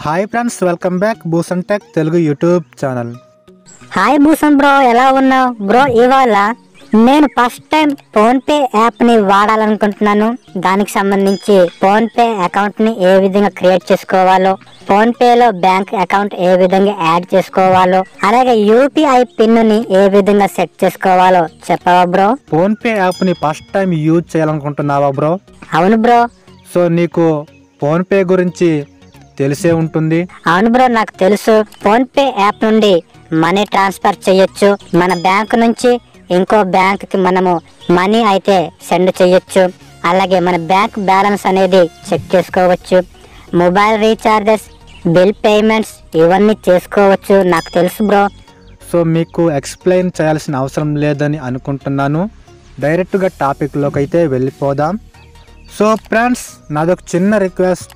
Hi friends, welcome back Bhushan tech Telugu YouTube channel. Hi Bhushan bro, ఎలా ఉన్నావు bro? ఇవాళ నేను ఫస్ట్ టైం ఫోన్పే యాప్ని వాడాలనుకుంటున్నాను. దానికి సంబంధించి ఫోన్పే అకౌంట్ని ఏ విధంగా క్రియేట్ చేసుకోవాలో, ఫోన్పేలో బ్యాంక్ అకౌంట్ ఏ విధంగా యాడ్ చేసుకోవాలో, అలాగే యూపీఐ పిన్ని ఏ విధంగా సెట్ చేసుకోవాలో చెప్పవా బ్రో? ఫోన్పే యాప్ని ఫస్ట్ టైం యూజ్ చేయాలనుకుంటున్నావా బ్రో? అవును బ్రో. సో నీకు ఫోన్పే గురించి తెలిసే ఉంటుంది. అవును బ్రో, నాకు తెలుసు. ఫోన్పే యాప్ నుండి మనీ ట్రాన్స్ఫర్ చేయొచ్చు. మన బ్యాంక్ నుంచి ఇంకో బ్యాంక్కి మనము మనీ అయితే సెండ్ చేయొచ్చు. అలాగే మన బ్యాంక్ బ్యాలెన్స్ అనేది చెక్ చేసుకోవచ్చు. మొబైల్ రీఛార్జెస్, బిల్ పేమెంట్స్ ఇవన్నీ చేసుకోవచ్చు. నాకు తెలుసు బ్రో. సో మీకు ఎక్స్ప్లెయిన్ చేయాల్సిన అవసరం లేదని అనుకుంటున్నాను. డైరెక్ట్గా టాపిక్లోకి అయితే వెళ్ళిపోదాం. సో ఫ్రెండ్స్, నాదొక చిన్న రిక్వెస్ట్.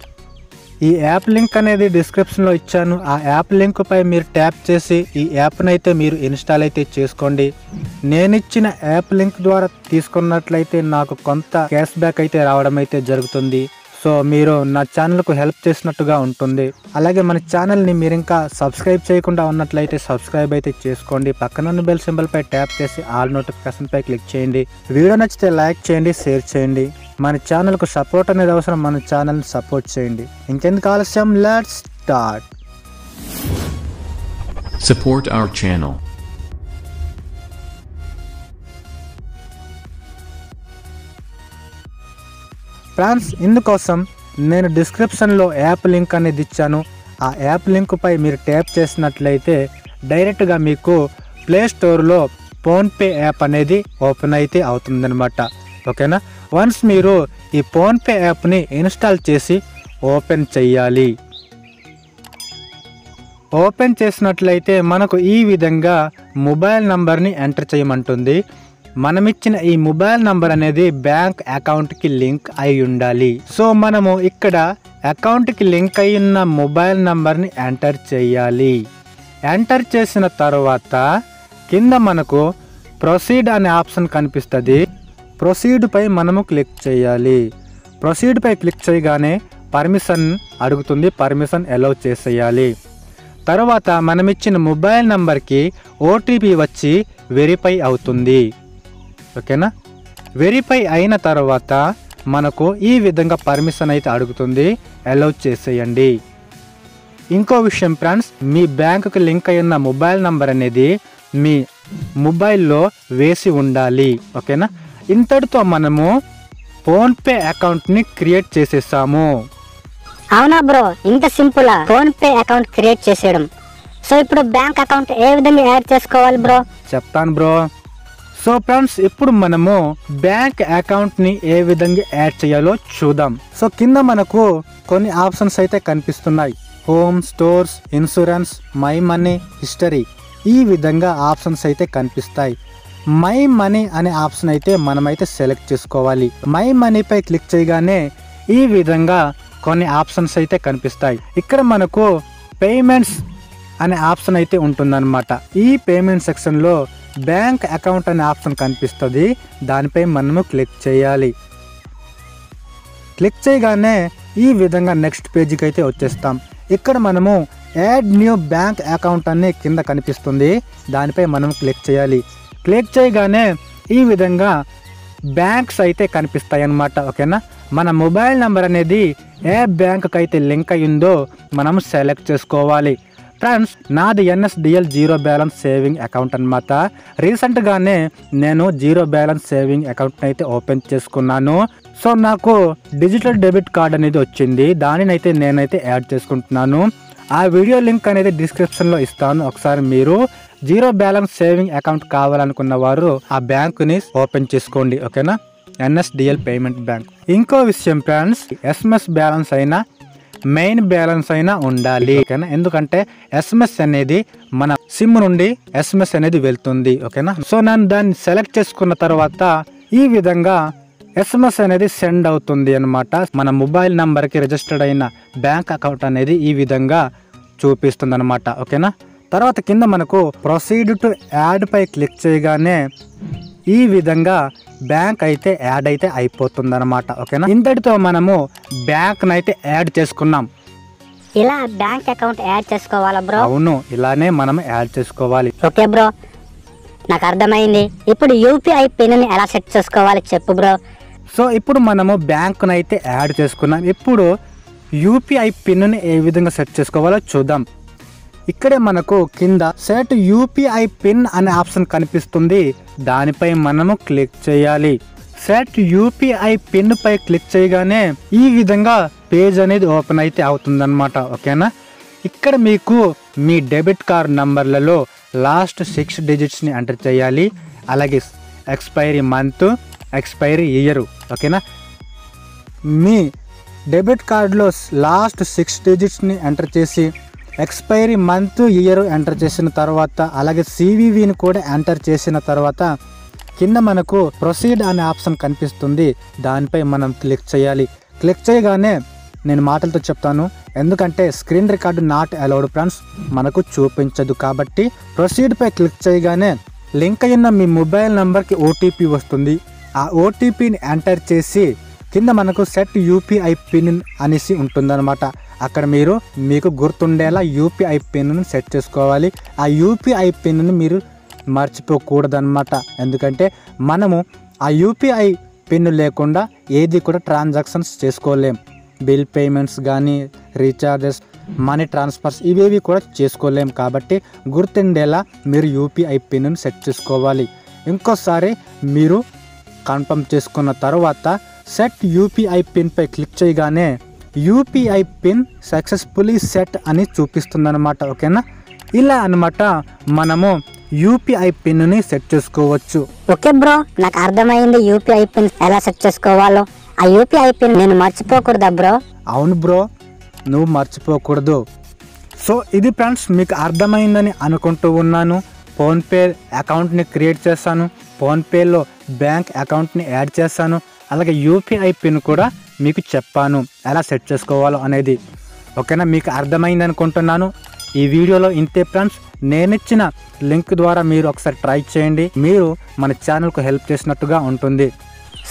ఈ యాప్ లింక్ అనేది డిస్క్రిప్షన్లో ఇచ్చాను. ఆ యాప్ లింక్ పై మీరు ట్యాప్ చేసి ఈ యాప్ని అయితే మీరు ఇన్స్టాల్ అయితే చేసుకోండి. నేను ఇచ్చిన యాప్ లింక్ ద్వారా తీసుకున్నట్లయితే నాకు కొంత క్యాష్ బ్యాక్ అయితే రావడం అయితే జరుగుతుంది. సో మీరు నా ఛానల్కు హెల్ప్ చేసినట్టుగా ఉంటుంది. అలాగే మన ఛానల్ని మీరు ఇంకా సబ్స్క్రైబ్ చేయకుండా ఉన్నట్లయితే సబ్స్క్రైబ్ అయితే చేసుకోండి. పక్కనున్న బెల్ సింబల్ పై ట్యాప్ చేసి ఆల్ నోటిఫికేషన్ పై క్లిక్ చేయండి. వీడియో నచ్చితే లైక్ చేయండి, షేర్ చేయండి. మన ఛానల్కు సపోర్ట్ అనేది అవసరం. మన ఛానల్ని సపోర్ట్ చేయండి. ఇంకెందుకు ఆలస్యం, let's start. Support our channel. Friends, ఇందుకోసం నేను డిస్క్రిప్షన్లో యాప్ లింక్ అనేది ఇచ్చాను. ఆ యాప్ లింక్ పై మీరు ట్యాప్ చేసినట్లయితే డైరెక్ట్గా మీకు ప్లే స్టోర్లో ఫోన్పే యాప్ అనేది ఓపెన్ అయితే అవుతుందన్నమాట. ఓకేనా? వన్స్ మీరు ఈ ఫోన్పే యాప్ని ఇన్స్టాల్ చేసి ఓపెన్ చెయ్యాలి. ఓపెన్ చేసినట్లయితే మనకు ఈ విధంగా మొబైల్ నంబర్ని ఎంటర్ చేయమంటుంది. మనమిచ్చిన ఈ మొబైల్ నంబర్ అనేది బ్యాంక్ అకౌంట్కి లింక్ అయి ఉండాలి. సో మనము ఇక్కడ అకౌంట్కి లింక్ అయి ఉన్న మొబైల్ నంబర్ని ఎంటర్ చేయాలి. ఎంటర్ చేసిన తర్వాత కింద మనకు ప్రొసీడ్ అనే ఆప్షన్ కనిపిస్తుంది. ప్రొసీడ్ పై మనము క్లిక్ చేయాలి. ప్రొసీడ్ పై క్లిక్ చేయగానే పర్మిషన్ అడుగుతుంది. పర్మిషన్ అలౌ చేసేయాలి. తర్వాత మనమిచ్చిన మొబైల్ నంబర్కి ఓటీపీ వచ్చి వెరిఫై అవుతుంది. ఓకేనా? వెరిఫై అయిన తర్వాత మనకు ఈ విధంగా పర్మిషన్ అయితే అడుగుతుంది. అలౌ చేసేయండి. ఇంకో విషయం ఫ్రెండ్స్, మీ బ్యాంకుకి లింక్ అయి ఉన్న మొబైల్ నంబర్ అనేది మీ మొబైల్లో వేసి ఉండాలి. ఓకేనా? ఇంతటితో మనము ఫోన్పే అకౌంట్ని క్రియేట్ చేసేసాము. అవునా బ్రో, ఇంత సింపుల్ ఫోన్పే అకౌంట్ క్రియేట్ చేసేయడం. సో ఇప్పుడు బ్యాంక్ అకౌంట్ ఏ విధంగా యాడ్ చేసుకోవాలి బ్రో? చెప్తాను బ్రో. సో ఫ్రెండ్స్, ఇప్పుడు మనము బ్యాంక్ అకౌంట్ని ఏ విధంగా యాడ్ చేయాలో చూద్దాం. సో కింద మనకు కొన్ని ఆప్షన్స్ అయితే కనిపిస్తున్నాయి. Home, stores, insurance, my money, history, ఈ విధంగా ఆప్షన్స్ అయితే కనిపిస్తాయి. మై మనీ అనే ఆప్షన్ అయితే మనమైతే సెలెక్ట్ చేసుకోవాలి. మై మనీపై క్లిక్ చేయగానే ఈ విధంగా కొన్ని ఆప్షన్స్ అయితే కనిపిస్తాయి. ఇక్కడ మనకు పేమెంట్స్ అనే ఆప్షన్ అయితే ఉంటుందన్నమాట. ఈ పేమెంట్ సెక్షన్లో బ్యాంక్ అకౌంట్ అనే ఆప్షన్ కనిపిస్తుంది. దానిపై మనము క్లిక్ చేయాలి. క్లిక్ చేయగానే ఈ విధంగా నెక్స్ట్ పేజీకి అయితే వచ్చేస్తాం. ఇక్కడ మనము యాడ్ న్యూ బ్యాంక్ అకౌంట్ అనే కింద కనిపిస్తుంది. దానిపై మనం క్లిక్ చేయాలి. క్లిక్ చేయగానే ఈ విధంగా బ్యాంక్స్ అయితే కనిపిస్తాయి అన్నమాట. ఓకేనా? మన మొబైల్ నెంబర్ అనేది ఏ బ్యాంకుకి అయితే లింక్ అయ్యిందో మనం సెలెక్ట్ చేసుకోవాలి. ఫ్రెండ్స్, నాది NSDL zero balance saving account అనమాట. రీసెంట్గానే నేను జీరో బ్యాలెన్స్ సేవింగ్ అకౌంట్ని అయితే ఓపెన్ చేసుకున్నాను. సో నాకు డిజిటల్ డెబిట్ కార్డ్ అనేది వచ్చింది. దానినైతే నేనైతే యాడ్ చేసుకుంటున్నాను. ఆ వీడియో లింక్ అనేది డిస్క్రిప్షన్లో ఇస్తాను. ఒకసారి మీరు జీరో బ్యాలెన్స్ సేవింగ్ అకౌంట్ కావాలనుకున్న వారు ఆ బ్యాంకుని ఓపెన్ చేసుకోండి. ఓకేనా? NSDL payment bank. ఇంకో విషయం ఫ్రెండ్స్, SMS బ్యాలెన్స్ అయినా మెయిన్ బ్యాలెన్స్ అయినా ఉండాలి. ఓకేనా? ఎందుకంటే SMS అనేది మన సిమ్ నుండి SMS అనేది వెళ్తుంది. ఓకేనా? సో నేను దాన్ని సెలెక్ట్ చేసుకున్న తర్వాత ఈ విధంగా SMS అనేది సెండ్ అవుతుంది అన్నమాట. మన మొబైల్ నంబర్కి రిజిస్టర్డ్ అయిన బ్యాంక్ అకౌంట్ అనేది ఈ విధంగా చూపిస్తుంది అన్నమాట. ఓకేనా? తర్వాత కింద మనకు ప్రొసీడ్ టు యాడ్ పై క్లిక్ చేయగానే ఈ విధంగా బ్యాంక్ అయితే యాడ్ అయితే అయిపోతుంది అనమాట. ఓకేనా? ఇంతటితో మనము బ్యాంక్ అయితే యాడ్ చేసుకున్నాం. ఇలా బ్యాంక్ అకౌంట్ యాడ్ చేసుకోవాలా బ్రో? అవును, ఇలానే మనం యాడ్ చేసుకోవాలి. ఓకే బ్రో, నాకు అర్థమైంది. ఇప్పుడు యూపీఐ పిన్ ని ఎలా సెట్ చేసుకోవాలి చెప్పు బ్రో. సో ఇప్పుడు మనము బ్యాంకును అయితే యాడ్ చేసుకున్నాం. ఇప్పుడు యూపీఐ పిన్ని ఏ విధంగా సెట్ చేసుకోవాలో చూద్దాం. ఇక్కడే మనకు కింద సెట్ యూపీఐ పిన్ అనే ఆప్షన్ కనిపిస్తుంది. దానిపై మనము క్లిక్ చేయాలి. సెట్ యూపీఐ పిన్ పై క్లిక్ చేయగానే ఈ విధంగా పేజ్ అనేది ఓపెన్ అయితే అవుతుందన్నమాట. ఓకేనా, ఇక్కడ మీకు మీ డెబిట్ కార్డ్ నంబర్లలో లాస్ట్ 6 డిజిట్స్ని ఎంటర్ చేయాలి. అలాగే ఎక్స్పైరీ మంత్, ఎక్స్పైరీ ఇయర్. ఓకేనా, మీ డెబిట్ కార్డులో లాస్ట్ 6 డిజిట్స్ని ఎంటర్ చేసి ఎక్స్పైరీ మంత్, ఇయర్ ఎంటర్ చేసిన తర్వాత అలాగే సివివిని కూడా ఎంటర్ చేసిన తర్వాత కింద మనకు ప్రొసీడ్ అనే ఆప్షన్ కనిపిస్తుంది. దానిపై మనం క్లిక్ చేయాలి. క్లిక్ చేయగానే నేను మాటలతో చెప్తాను, ఎందుకంటే screen record not allowed friends, మనకు చూపించదు. కాబట్టి ప్రొసీడ్ పై క్లిక్ చేయగానే లింక్ అయిన మీ మొబైల్ నెంబర్కి ఓటీపీ వస్తుంది. ఆ ఓటీపీని ఎంటర్ చేసి కింద మనకు సెట్ యూపీఐ పిన్ అనేసి ఉంటుందన్నమాట. అక్కడ మీకు గుర్తుండేలా యూపీఐ పిన్ను సెట్ చేసుకోవాలి. ఆ యూపీఐ పిన్ను మీరు మర్చిపోకూడదన్నమాట. ఎందుకంటే మనము ఆ యూపీఐ పిన్ లేకుండా ఏది కూడా ట్రాన్సాక్షన్స్ చేసుకోలేం. బిల్ పేమెంట్స్ కానీ, రీఛార్జెస్, మనీ ట్రాన్స్ఫర్స్ ఇవేవి కూడా చేసుకోలేం. కాబట్టి గుర్తుండేలా మీరు యూపీఐ పిన్ను సెట్ చేసుకోవాలి. ఇంకోసారి మీరు కన్ఫర్మ్ చేసుకున్న తర్వాత సెట్ యూపీఐ పిన్ పై క్లిక్ చేయగానే యూపీఐ పిన్ సక్సెస్ఫుల్లీ సెట్ అని చూపిస్తుందన్నమాట. ఓకేనా, ఇలా అన్నమాట మనము యూపీఐ పిన్ని సెట్ చేసుకోవచ్చు. ఓకే బ్రో, నాకు అర్థమైంది యూపీఐ పిన్ ఎలా సెట్ చేసుకోవాలో. ఆ యూపీఐ పిన్ నేను మర్చిపోకూడదా బ్రో? అవును బ్రో, నువ్వు మర్చిపోకూడదు. సో ఇది ఫ్రెండ్స్, మీకు అర్థమైందని అనుకుంటూ ఉన్నాను. ఫోన్పే అకౌంట్ని క్రియేట్ చేశాను, ఫోన్పేలో బ్యాంక్ అకౌంట్ని యాడ్ చేశాను, అలాగే యూపీఐ పిన్ కూడా మీకు చెప్పాను ఎలా సెట్ చేసుకోవాలో అనేది. ఓకేనా, మీకు అర్థమైంది అనుకుంటున్నాను. ఈ వీడియోలో ఇంతే ఫ్రెండ్స్. నేనిచ్చిన లింక్ ద్వారా మీరు ఒకసారి ట్రై చేయండి. మీరు మన ఛానల్కు హెల్ప్ చేసినట్టుగా ఉంటుంది.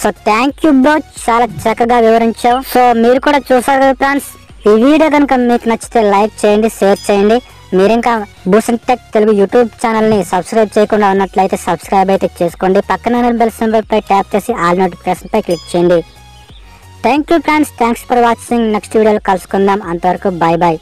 సో థ్యాంక్ యూ బ్రో, చాలా చక్కగా వివరించావు. సో మీరు కూడా చూసారు కదా ఫ్రెండ్స్. ఈ వీడియో కనుక మీకు నచ్చితే లైక్ చేయండి, షేర్ చేయండి. మీరు ఇంకా భూషణ్ టెక్ తెలుగు యూట్యూబ్ ఛానల్ని సబ్స్క్రైబ్ చేయకుండా ఉన్నట్లయితే సబ్స్క్రైబ్ అయితే చేసుకోండి. పక్కన బెల్ సింబల్ పై ట్యాప్ చేసి ఆల్ నోటిఫికేషన్ పై క్లిక్ చేయండి. Thank you friends, thanks for watching. Next వీడియోలో కలుసుకుందాం. అంతవరకు బాయ్ బాయ్.